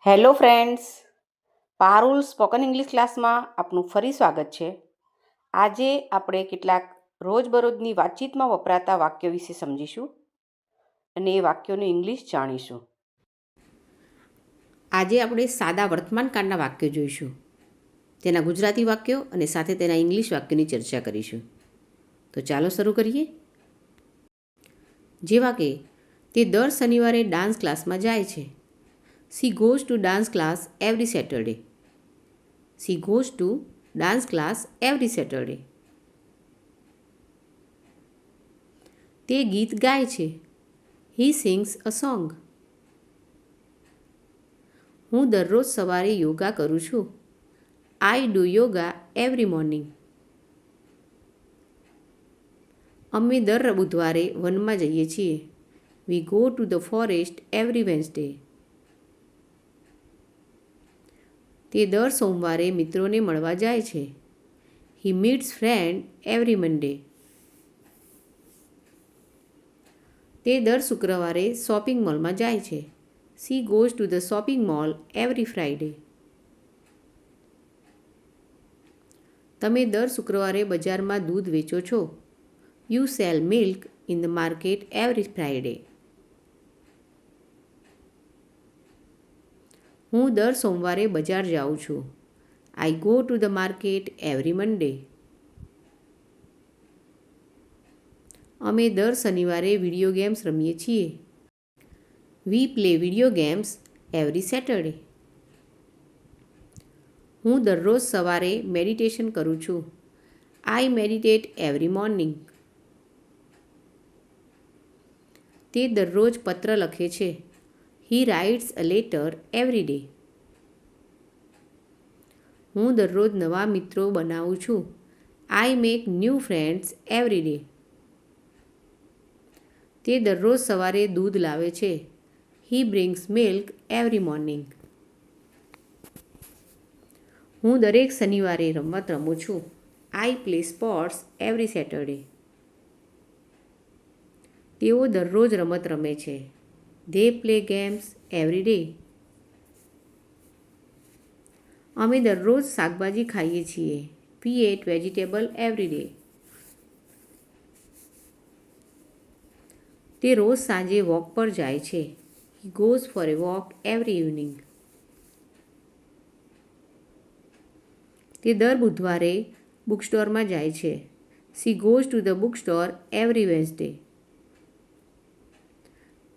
Hello friends, Parul spoken English ક્લાસમાં આપનું ફરી સ્વાગત છે. આજે આપણે કેટલાક રોજબરોજની વાતચીતમાં વપરાતા વાક્યો વિશે સમજીશું અને એ વાક્યોનું ઇંગ્લિશ જાણીશું. આજે આપણે સાદા વર્તમાનકાળના વાક્યો જોઈશું. તેના ગુજરાતી વાક્યો અને સાથે તેના ઇંગ્લિશ વાક્યોની ચર્ચા કરીશું. તો ચાલો શરૂ કરીએ. જેવા કે તે દર શનિવારે ડાન્સ ક્લાસમાં જાય છે. She goes to dance class every Saturday. She goes to dance class every Saturday. તે ગીત ગાય છે. He sings a song. હું દરરોજ સવારે યોગા કરું છું. I do yoga every morning. અમે દર બુધવારે વનમાં જઈએ છીએ. We go to the forest every Wednesday. તે દર સોમવારે મિત્રોને મળવા જાય છે. He meets friends every Monday. તે દર શુક્રવારે શોપિંગ મોલમાં જાય છે. She goes to the shopping mall every Friday. તમે દર શુક્રવારે બજારમાં દૂધ વેચો છો. You sell milk in the market every Friday. હું દર સોમવારે બજાર જાઉં છું. I go to the market every Monday. અમે દર શનિવારે વિડીયો ગેમ્સ રમીએ છીએ. We play video games every Saturday. હું દરરોજ સવારે મેડિટેશન કરું છું. I meditate every morning. તે દરરોજ પત્ર લખે છે. He writes a letter every day. હું દરરોજ નવા મિત્રો બનાવું છું. I make new friends every day. તે દરરોજ સવારે દૂધ લાવે છે. He brings milk every morning. હું દરેક શનિવારે રમત રમું છું. I play sports every Saturday. તેઓ દરરોજ રમત રમે છે. They play games every day. અમે દરરોજ શાકભાજી ખાઈએ છીએ. We eat vegetable every day. તે રોજ સાંજે વોક પર જાય છે. He goes for a walk every evening. તે દર બુધવારે બુક સ્ટોરમાં જાય છે. She goes to the bookstore every Wednesday.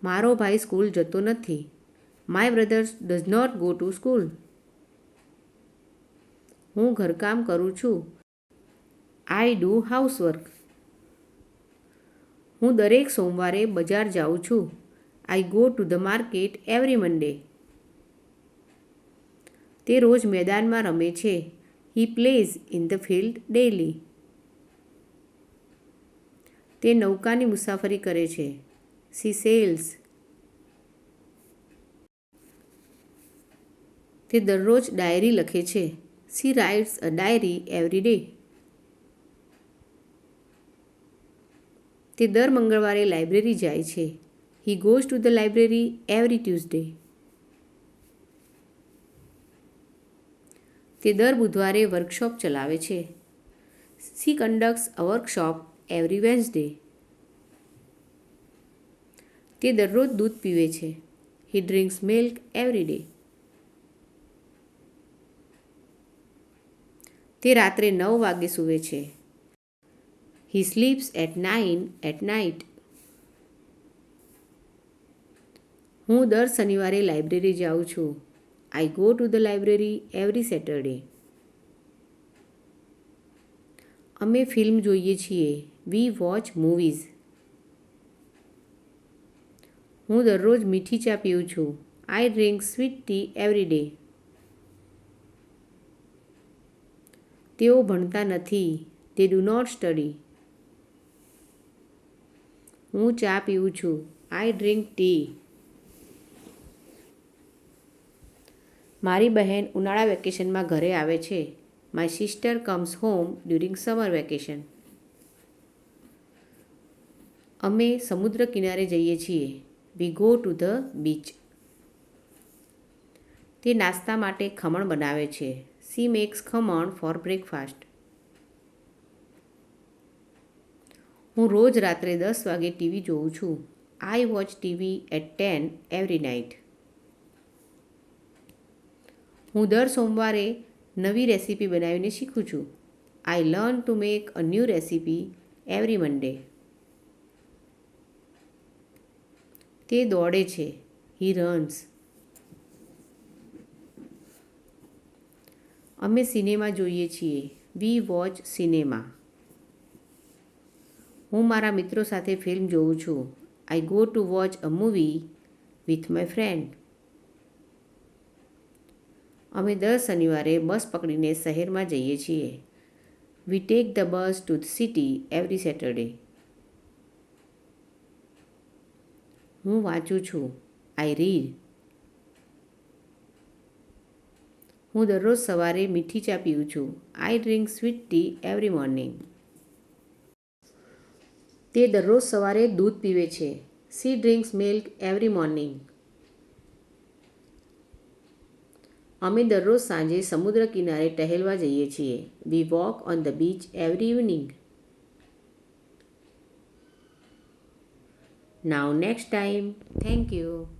મારો ભાઈ સ્કૂલ જતો નથી. My brother does not go to school. હું ઘરકામ કરું છું. I do housework. હું દરેક સોમવારે બજાર જાઉં છું. I go to the market every Monday. તે રોજ મેદાનમાં રમે છે. He plays in the field daily. તે નૌકાની મુસાફરી કરે છે. She sails. તે દરરોજ ડાયરી લખે છે. She writes a diary every day. તે દર મંગળવારે લાઇબ્રેરી જાય છે. He goes to the library every Tuesday. તે દર બુધવારે વર્કશોપ ચલાવે છે. She conducts a workshop every Wednesday. તે દરરોજ દૂધ પીવે છે. He drinks milk every day. તે રાત્રે 9 વાગે સૂવે છે. He sleeps at 9 at night. હું દર શનિવારે લાઇબ્રેરી જાઉં છું. I go to the library every Saturday. અમે ફિલ્મ જોઈએ છીએ. We watch movies. હું દરરોજ મીઠી ચા પીઉં છું. I drink sweet tea every day. તેઓ ભણતા નથી. They do not study. હું ચા પીઉં છું. I drink tea. મારી બહેન ઉનાળા વેકેશનમાં ઘરે આવે છે. My sister comes home during summer vacation. અમે સમુદ્ર કિનારે જઈએ છીએ. We go to the beach. તે નાસ્તા માટે ખમણ બનાવે છે. She makes khaman for breakfast. હું રોજ રાત્રે 10 વાગે ટીવી જોઉં છું. I watch TV at 10 every night. હું દર સોમવારે નવી રેસીપી બનાવીને શીખું છું. I learn to make a new recipe every Monday. તે દોડે છે. He runs. અમે સિનેમા જોઈએ છીએ. We watch cinema. હું મારા મિત્રો સાથે ફિલ્મ જોઉં છું. I go to watch a movie with my friend. અમે દર શનિવારે બસ પકડીને શહેરમાં જઈએ છીએ. We take the bus to the city every Saturday. હું વાંચું છું. I read. હું દરરોજ સવારે મીઠી ચા પીઉં છું. I drink sweet tea every morning. તે દરરોજ સવારે દૂધ પીવે છે. She drinks milk every morning. અમે દરરોજ સાંજે સમુદ્ર કિનારે ટહેલવા જઈએ છીએ. We walk on the beach every evening. Now next time. Thank you.